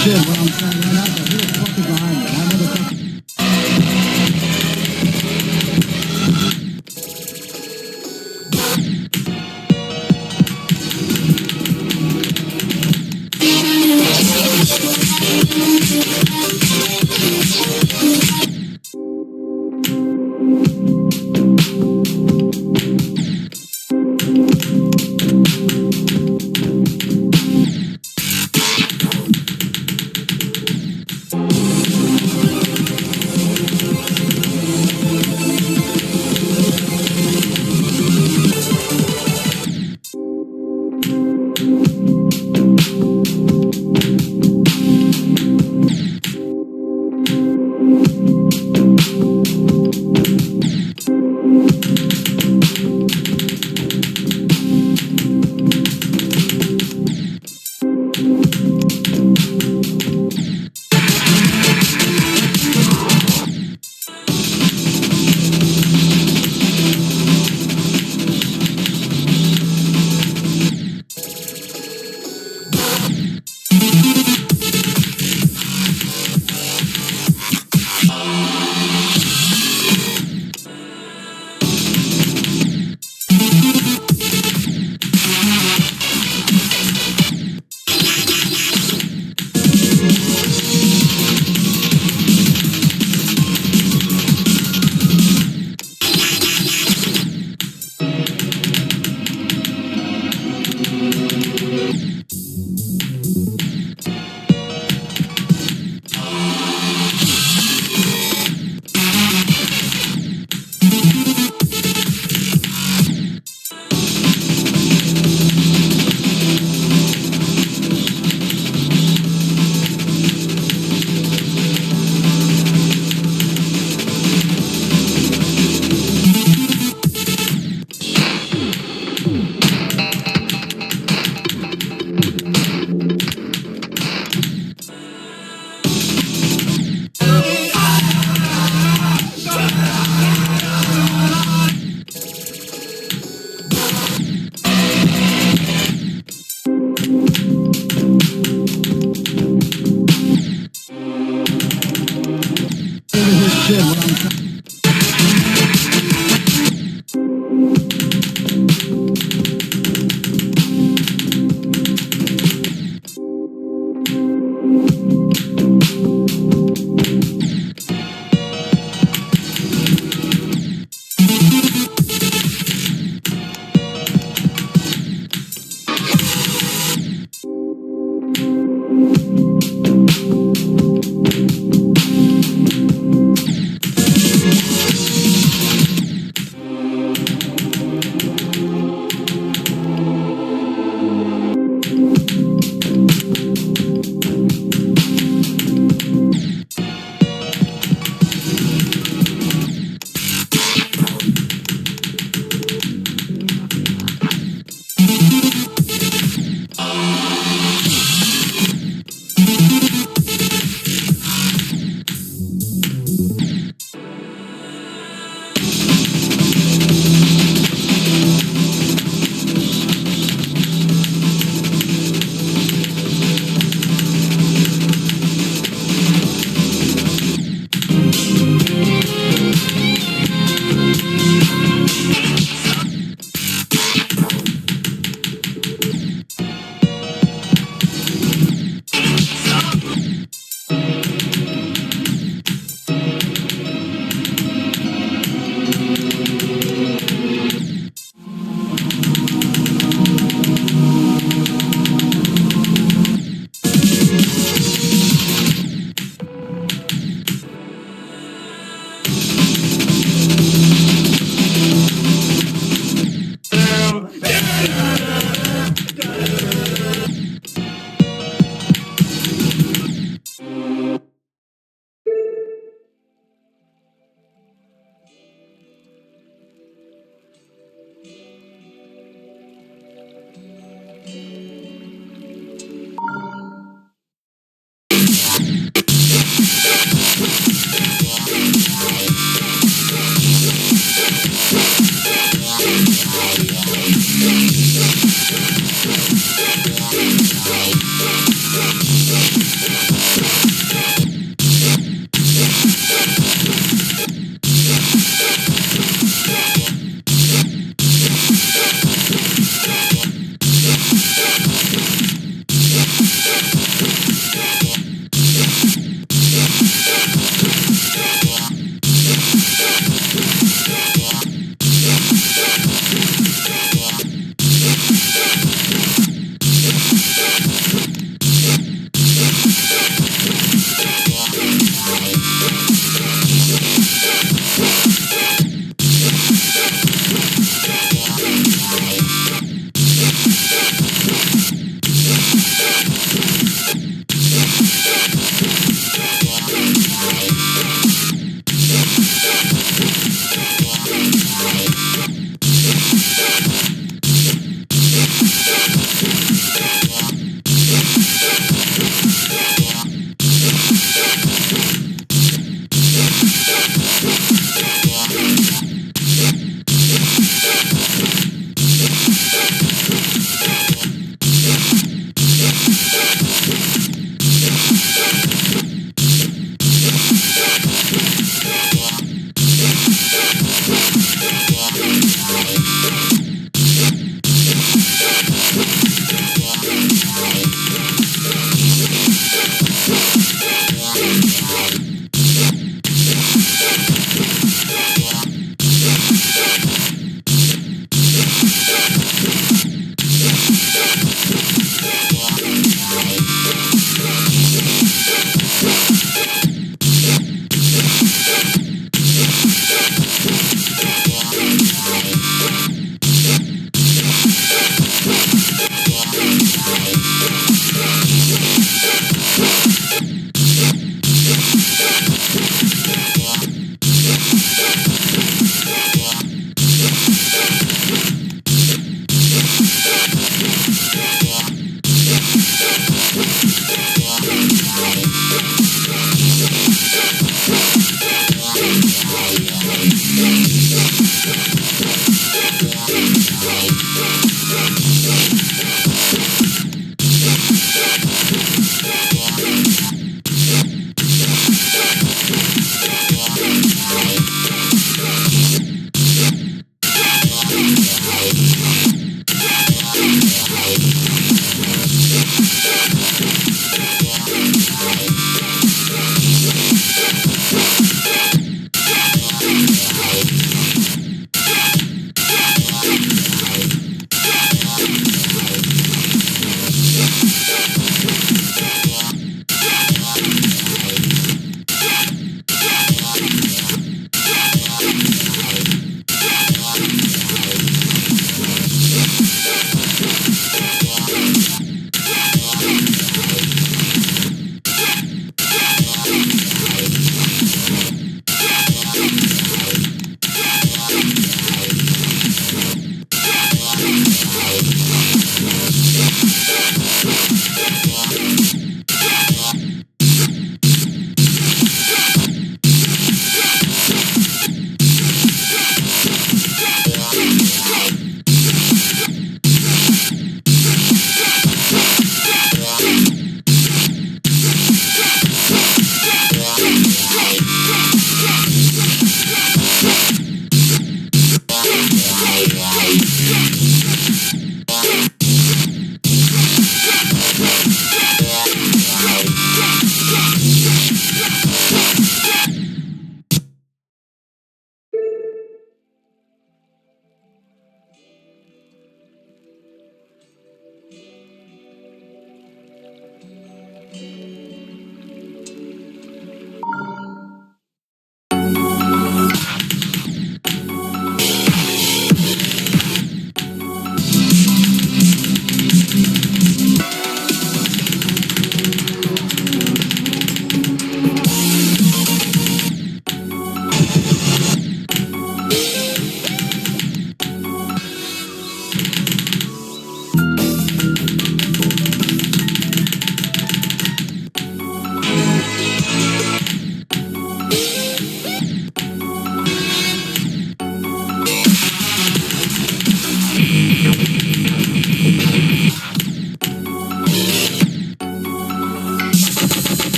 shit when I'm saying right out there. Who the fuck is behind me? That motherfucker. Shit when I'm saying.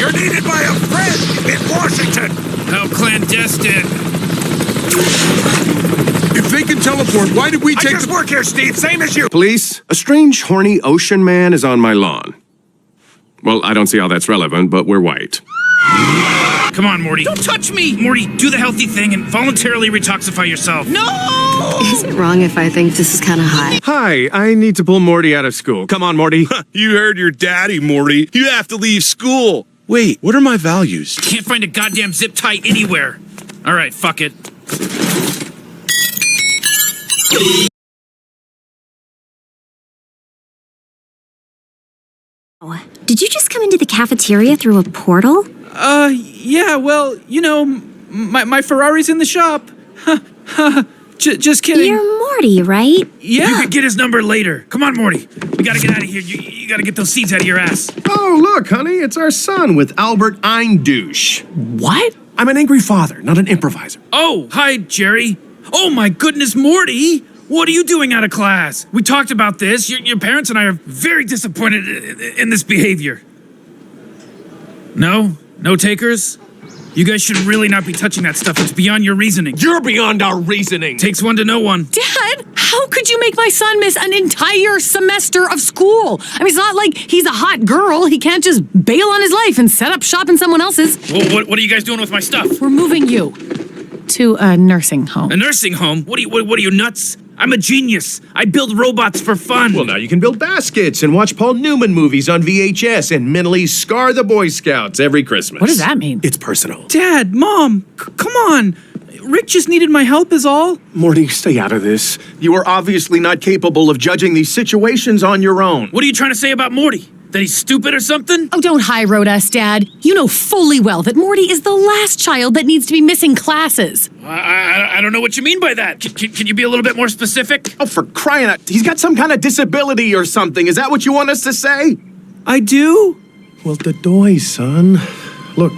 You're needed by a friend in Washington. How clandestine. If they can teleport, why did we I take just work here, Steve, same as you. Police, a strange, horny ocean man is on my lawn. Well, I don't see how that's relevant, but we're white. Come on, Morty. Don't touch me! Morty, do the healthy thing and voluntarily retoxify yourself. No! Is it wrong if I think this is kind of hot? Hi, I need to pull Morty out of school. Come on, Morty. You heard your daddy, Morty. You have to leave school. Wait, what are my values? Can't find a goddamn zip tie anywhere. All right, fuck it. Did you just come into the cafeteria through a portal? Yeah, well, you know, my Ferrari's in the shop. Just kidding. You're Morty, right? Yeah. You can get his number later. Come on, Morty. We gotta get out of here. You gotta get those seeds out of your ass. Oh, look, honey, it's our son with Albert Eindouche. What? I'm an angry father, not an improviser. Oh, hi, Jerry. Oh, my goodness, Morty. What are you doing out of class? We talked about this. Your parents and I are very disappointed in this behavior. No? No takers? You guys should really not be touching that stuff. It's beyond your reasoning. You're beyond our reasoning. Takes one to know one. Dad, how could you make my son miss an entire semester of school? I mean, it's not like he's a hot girl. He can't just bail on his life and set up shop in someone else's. Well, what are you guys doing with my stuff? We're moving you to a nursing home. A nursing home? What are you nuts? I'm a genius. I build robots for fun. Well, now you can build baskets and watch Paul Newman movies on VHS and mentally scar the Boy Scouts every Christmas. What does that mean? It's personal. Dad, Mom, come on. Rick just needed my help is all. Morty, stay out of this. You are obviously not capable of judging these situations on your own. What are you trying to say about Morty? That he's stupid or something? Oh, don't high road us, Dad. You know fully well that Morty is the last child that needs to be missing classes. I don't know what you mean by that. Can you be a little bit more specific? Oh, for crying out, he's got some kind of disability or something. Is that what you want us to say? I do? Well, the doy, son. Look,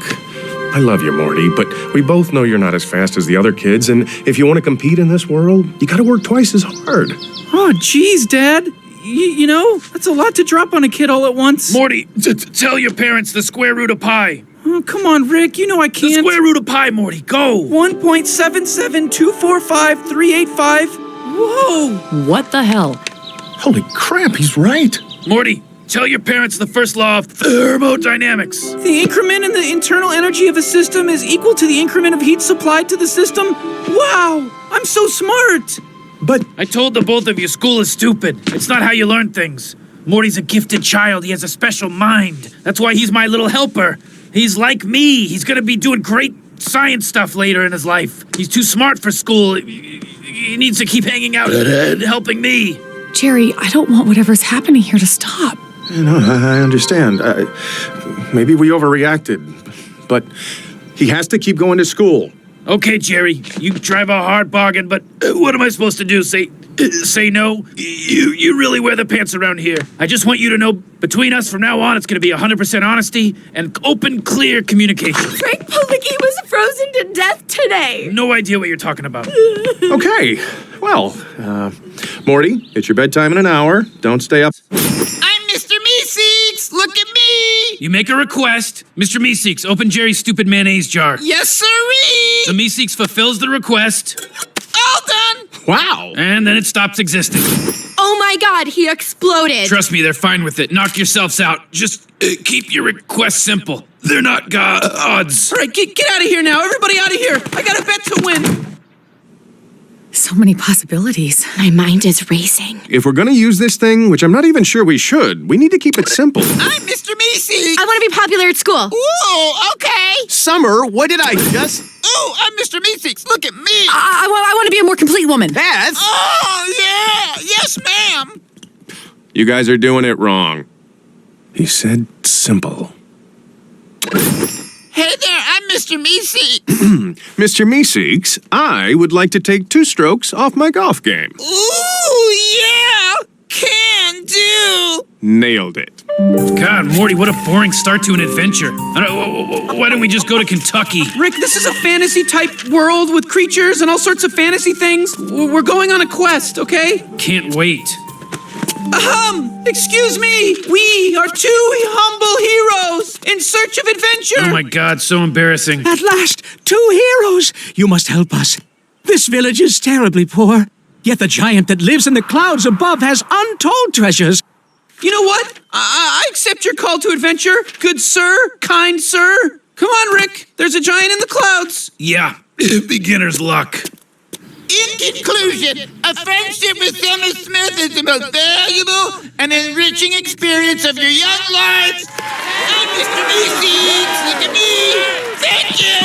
I love you, Morty, but we both know you're not as fast as the other kids, and if you want to compete in this world, you gotta work twice as hard. Oh, geez, Dad. You know, that's a lot to drop on a kid all at once. Morty, tell your parents the square root of pi. Oh, come on, Rick. You know I The can't. square root of pi, Morty, go. 1.77245,385. Whoa. What the hell? Holy crap, he's right. Morty, tell your parents the first law of thermodynamics. The increment in the internal energy of a system is equal to the increment of heat supplied to the system. Wow, I'm so smart. But I told the both of you school is stupid. It's not how you learn things. Morty's a gifted child. He has a special mind. That's why he's my little helper. He's like me. He's gonna be doing great science stuff later in his life. He's too smart for school. He needs to keep hanging out and helping me. Jerry, I don't want whatever's happening here to stop. no, I understand. Maybe we overreacted, but he has to keep going to school. Okay, Jerry, you drive a hard bargain, but what am I supposed to do? Say no? You really wear the pants around here. I just want you to know, between us from now on, it's going to be 100% honesty and open, clear communication. Frank Policki was frozen to death today. No idea what you're talking about. Okay, well, Morty, it's your bedtime in an hour. Don't stay up. I'm Mr. Meeseeks. Look at me. You make a request. Mr. Meeseeks, open Jerry's stupid mayonnaise jar. Yes, sirree. The Meeseeks fulfills the request, All done. Wow! and then it stops existing. Oh my God, he exploded. Trust me, they're fine with it. Knock yourselves out. Just keep your requests simple. They're not gods. All right, get out of here now. Everybody out of here. I got a bet to win. So many possibilities. My mind is racing. If we're gonna use this thing, which I'm not even sure we should, we need to keep it simple. I'm Mr. Meeseeks. I want to be popular at school. Ooh, okay. Summer, what did I just... Ooh, I'm Mr. Meeseeks. Look at me. I want to be a more complete woman. That's... Oh, yeah. Yes, ma'am. You guys are doing it wrong. He said simple. Hey there, I'm Mr. Meeseeks. Mr. Meeseeks, I would like to take 2 strokes off my golf game. Ooh, yeah. Can do. Nailed it. God, Morty, what a boring start to an adventure. Why don't we just go to Kentucky? Rick, this is a fantasy-type world with creatures and all sorts of fantasy things. We're going on a quest, okay? Can't wait. Excuse me. We are 2 humble heroes in search of adventure. Oh my god, so embarrassing. At last, 2 heroes! You must help us. This village is terribly poor, yet the giant that lives in the clouds above has untold treasures. You know what? I accept your call to adventure, good sir, kind sir. Come on, Rick. There's a giant in the clouds. Yeah, beginner's luck. In conclusion, a friendship with Summer Smith is the most valuable and enriching experience of your young lives. I'm Mr. Meeseeks. Look at me. Thank you.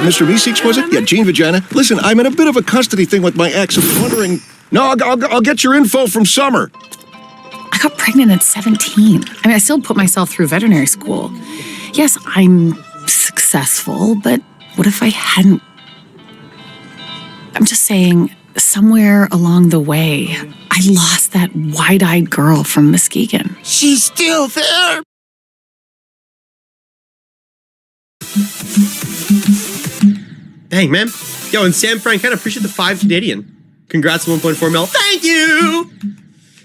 Mr. Meeseeks, was it? Yeah, Gene Vagina. Listen, I'm in a bit of a custody thing with my ex. I'm wondering... No, I'll get your info from Summer. I got pregnant at 17. I mean, I still put myself through veterinary school. Yes, I'm successful, but what if I hadn't? I'm just saying, somewhere along the way, I lost that wide-eyed girl from Muskegon. She's still there. Dang, man. Yo, and Sam Frank, kind of appreciate the 5 Canadian. Congrats on 1.4 mil. Thank you!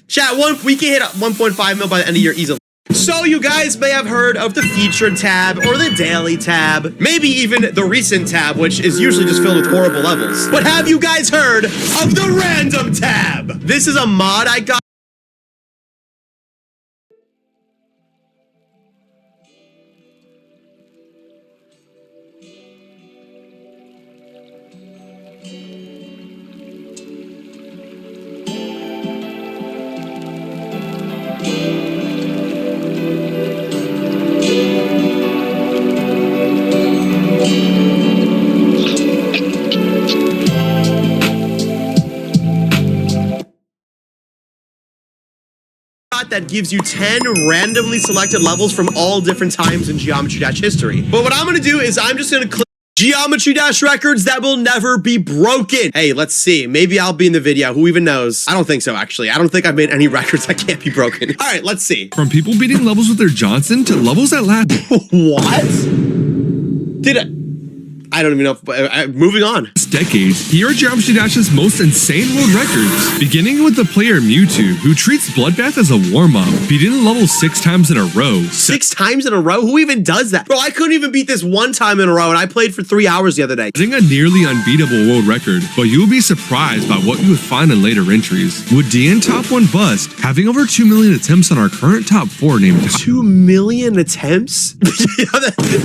Chat, we can hit 1.5 mil by the end of the year easily. So you guys may have heard of the featured tab or the daily tab, maybe even the recent tab, which is usually just filled with horrible levels. But have you guys heard of the random tab? This is a mod I got. That gives you 10 randomly selected levels from all different times in Geometry Dash history. But what I'm gonna do is I'm just gonna click Geometry Dash records that will never be broken. Hey, let's see. Maybe I'll be in the video. Who even knows? I don't think so, actually. I don't think I've made any records that can't be broken. All right, let's see. From people beating levels with their Johnson to levels that last. What? I don't even know. Moving on. Decades, here are Geometry Dash's most insane world records. Beginning with the player Mewtwo, who treats Bloodbath as a warm-up, beating the level 6 times in a row. 6 times in a row? Who even does that? Bro, I couldn't even beat this 1 time in a row, and I played for 3 hours the other day. Setting a nearly unbeatable world record, but you will be surprised by what you would find in later entries. With DN Top 1 Bust, having over 2 million attempts on our current top 4 named 2 million attempts?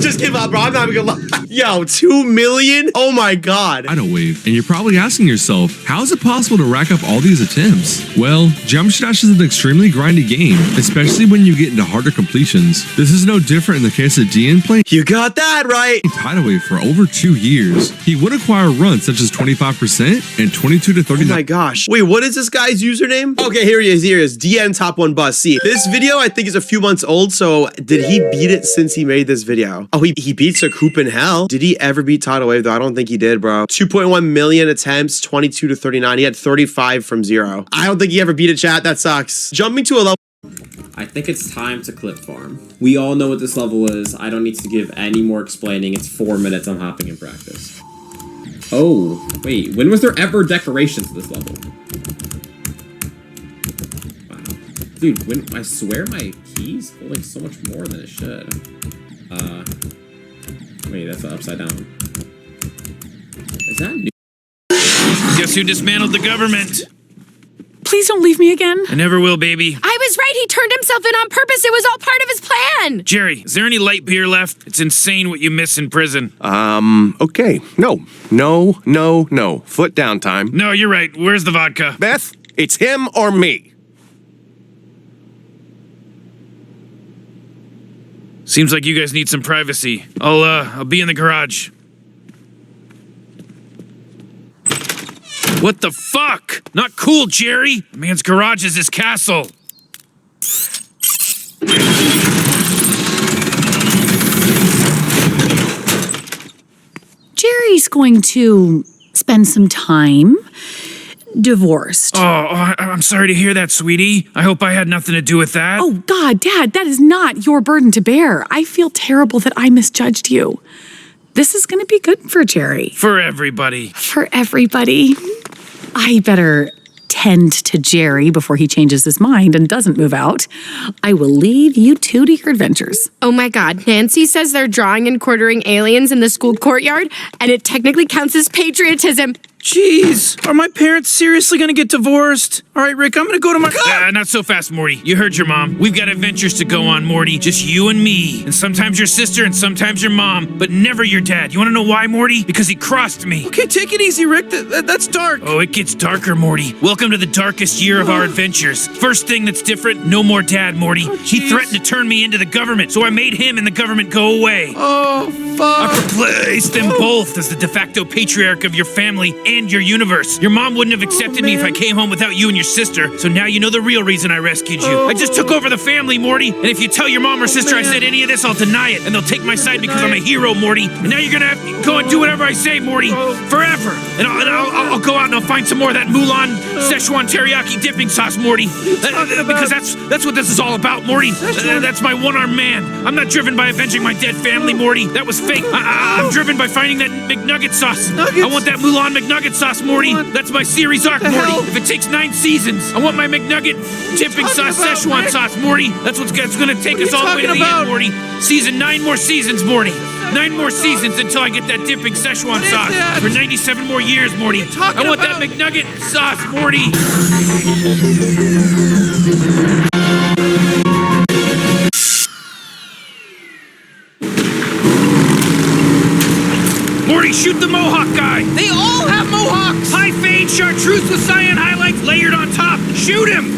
Just give up, bro. I'm not even gonna lie. Yo, 2 million? Oh my god. Wave. And you're probably asking yourself, how is it possible to rack up all these attempts? Well, Geometry Dash is an extremely grindy game, especially when you get into harder completions. This is no different in the case of DN playing. You got that right. Tidal Wave for over 2 years. He would acquire runs such as 25% and 22 to 39. Oh my gosh. Wait, what is this guy's username? Okay, here he is. DN Top 1 Bust. See, this video I think is a few months old, so did he beat it since he made this video? Oh, he beat Sakoop in Hell. Did he ever beat Tidal Wave though? I don't think he did, bro. 2.1 million attempts, 22 to 39. He had 35 from 0. I don't think he ever beat a chat. That sucks. Jumping to a level. I think it's time to clip farm. We all know what this level is. I don't need to give any more explaining. It's 4 minutes. I'm hopping in practice. Oh, wait. When was there ever decorations to this level? Wow. Dude, I swear my key's holding so much more than it should. Wait, that's upside down. Is that new? Guess who dismantled the government? Please don't leave me again. I never will, baby. I was right. He turned himself in on purpose. It was all part of his plan. Jerry, is there any light beer left? It's insane what you miss in prison. Okay. No. Foot down time. No, you're right. Where's the vodka? Beth, it's him or me. Seems like you guys need some privacy. I'll be in the garage. What the fuck? Not cool, Jerry. The man's garage is his castle. Jerry's going to spend some time divorced. Oh, I'm sorry to hear that, sweetie. I hope I had nothing to do with that. Oh, God, Dad, that is not your burden to bear. I feel terrible that I misjudged you. This is going to be good for Jerry. For everybody. For everybody. I better tend to Jerry before he changes his mind and doesn't move out, I will leave you two to your adventures. Oh my God, Nancy says they're drawing and quartering aliens in the school courtyard, and it technically counts as patriotism. Jeez, are my parents seriously gonna get divorced? All right, Rick, I'm gonna go to my... not so fast, Morty. You heard your mom. We've got adventures to go on, Morty. Just you and me. And sometimes your sister and sometimes your mom, but never your dad. You wanna know why, Morty? Because he crossed me. Okay, take it easy, Rick. That's dark. Oh, it gets darker, Morty. Welcome to the darkest year of our adventures. First thing that's different, no more dad, Morty. He threatened to turn me into the government, so I made him and the government go away. Oh, fuck. I replaced them both as the de facto patriarch of your family and your universe. Your mom wouldn't have accepted me if I came home without you and your sister, so now you know the real reason I rescued you. I just took over the family, Morty, and if you tell your mom or sister I said any of this, I'll deny it, and they'll take my side because I'm a hero, Morty, and now you're gonna have to go and do whatever I say, Morty, forever. And I'll go out and I'll find some more of that Mulan Szechuan teriyaki dipping sauce, Morty, because that's what this is all about, Morty. That's my one-armed man. I'm not driven by avenging my dead family, Morty. That was fake. I'm driven by finding that McNugget sauce. I want that Mulan McNugget sauce, Morty. That's my series arc, Morty. If it takes 9 seasons, I want my McNugget dipping sauce, Szechuan sauce, Morty. That's what's gonna take us all the way to the end, Morty. 9 more seasons, Morty. 9 more seasons until I get that dipping Szechuan sauce. For 97 more years, Morty. I want that McNugget sauce, Morty. Morty, shoot the Mohawk guy! They all have Mohawks! High fade chartreuse with cyan highlights layered on top! Shoot him!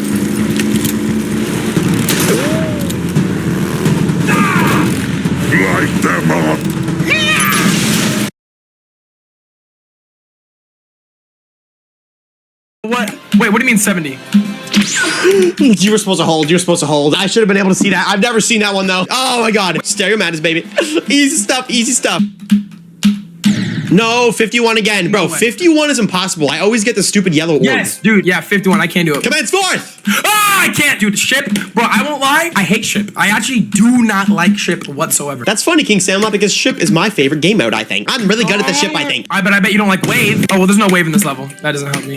Light them up! What? Wait, what do you mean 70? You were supposed to hold. You were supposed to hold. I should have been able to see that. I've never seen that one, though. Oh, my God. Stereo Madness, baby. Easy stuff. Easy stuff. No, 51 again. Bro, 51 is impossible. I always get the stupid yellow orb. Yes, dude. Yeah, 51. I can't do it. Commence fourth! Ah, I can't, dude. Ship. Bro, I won't lie. I hate Ship. I actually do not like Ship whatsoever. That's funny, King Samla, because Ship is my favorite game mode, I think. I'm really good at the Ship, I think. But I bet you don't like Wave. Oh, well, there's no Wave in this level. That doesn't help me.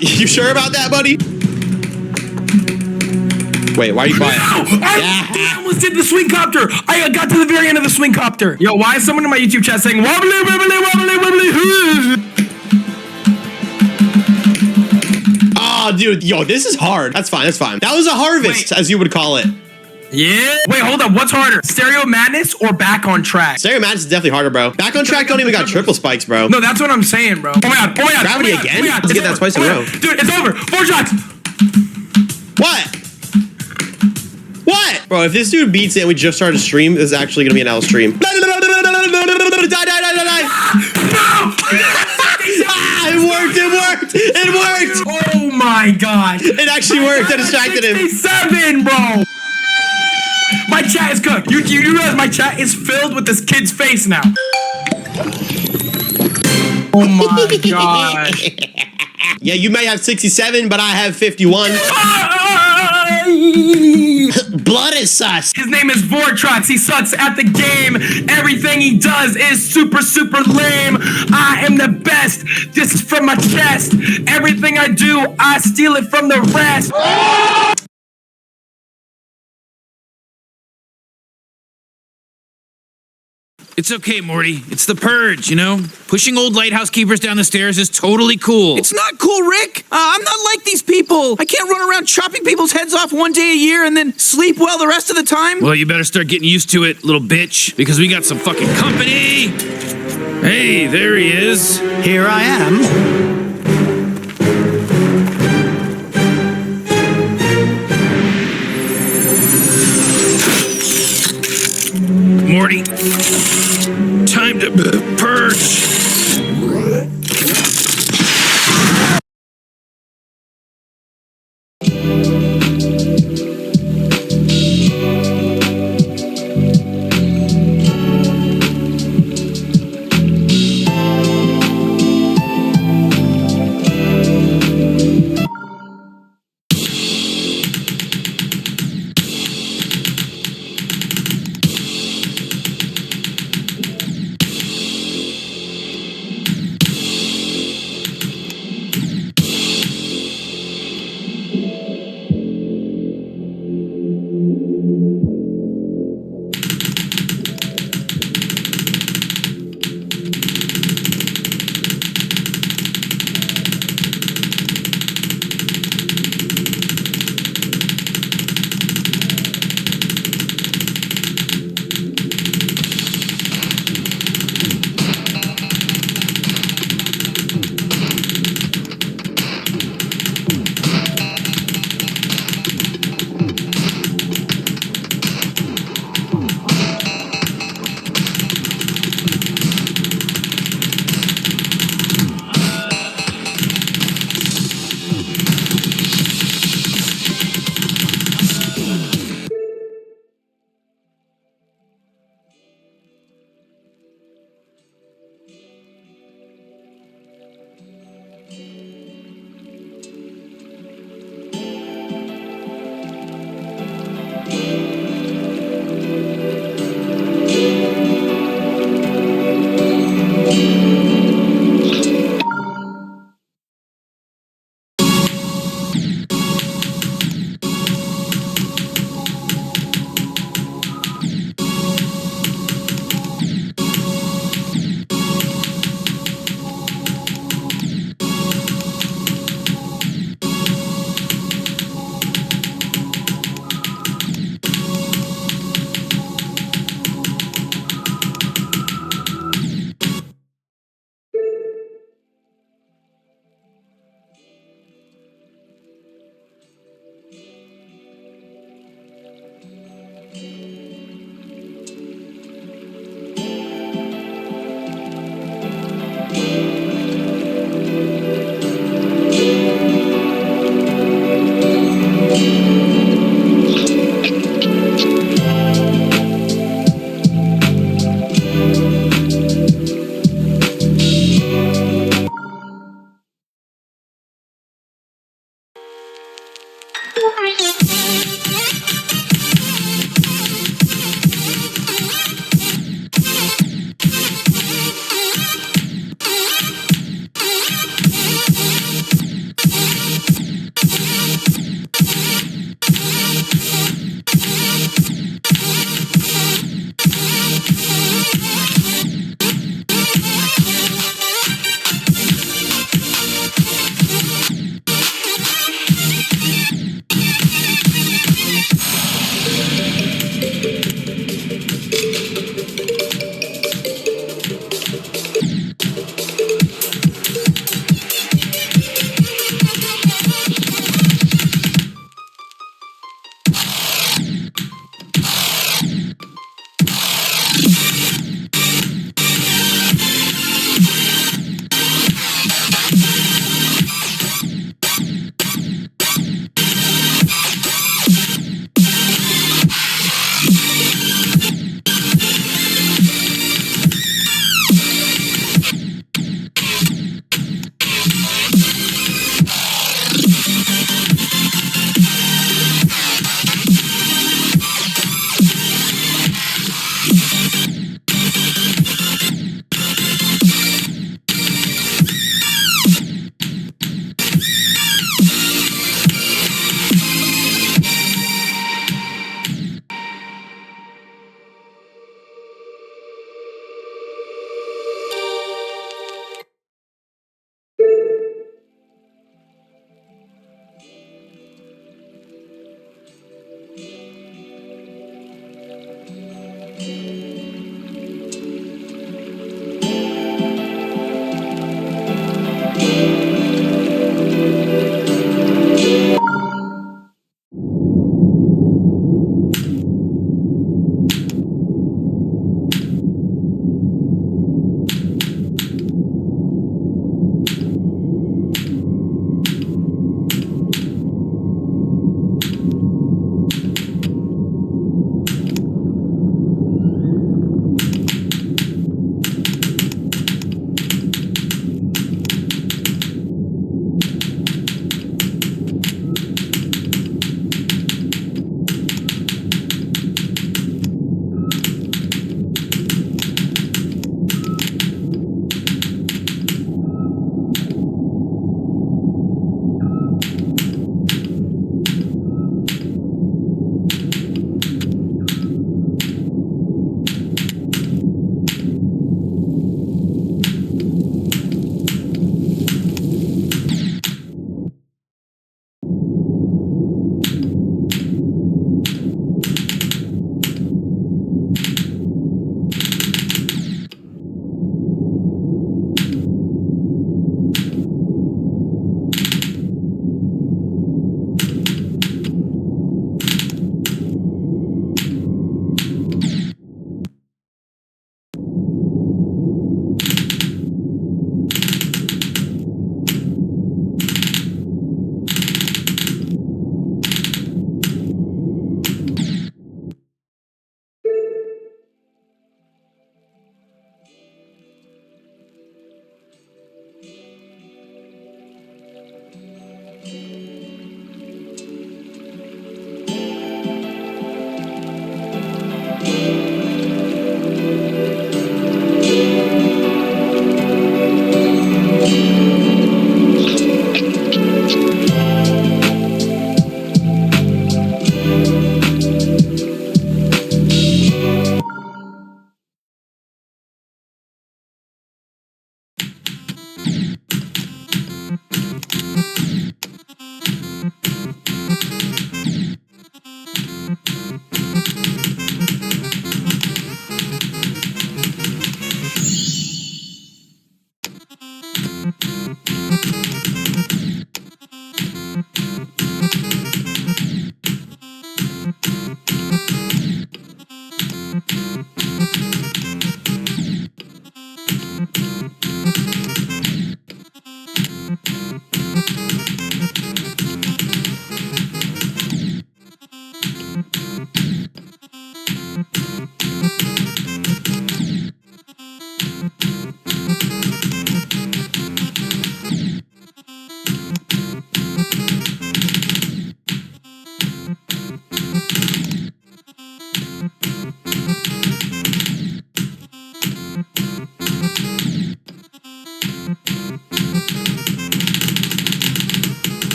You sure about that, buddy? Wait, why are you quiet? I almost did the swing copter. I got to the very end of the swing copter. Yo, why is someone in my YouTube chat saying wobbly, wobbly, wobbly, wobbly? Oh, dude. Yo, this is hard. That's fine. That's fine. That was a harvest, as you would call it. Yeah. Wait, hold up. What's harder? Stereo Madness or Back on Track? Stereo Madness is definitely harder, bro. Back on Track don't even got triple spikes, bro. No, that's what I'm saying, bro. Oh my God. Oh my God. Gravity oh my God. again? Oh my God. Let's get that twice in a row. Dude, it's over. 4 shots. What? What? Bro, if this dude beats it and we just started a stream, this is actually gonna be an L stream. Die. It worked! Oh my God. It actually worked. I distracted him. 67, bro. My chat is cooked. You realize my chat is filled with this kid's face now. Oh my God. Yeah, you may have 67, but I have 51. Blood is sus. His name is Vortrox. He sucks at the game. Everything he does is super, super lame. I am the best. This is from my chest. Everything I do, I steal it from the rest. It's okay, Morty. It's the purge, you know? Pushing old lighthouse keepers down the stairs is totally cool. It's not cool, Rick. I'm not like these people. I can't run around chopping people's heads off one day a year and then sleep well the rest of the time. Well, you better start getting used to it, little bitch, because we got some fucking company. Hey, there he is. Here I am. Morty, time to purge.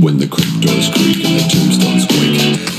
When the crypt doors creak and the tombstones quake.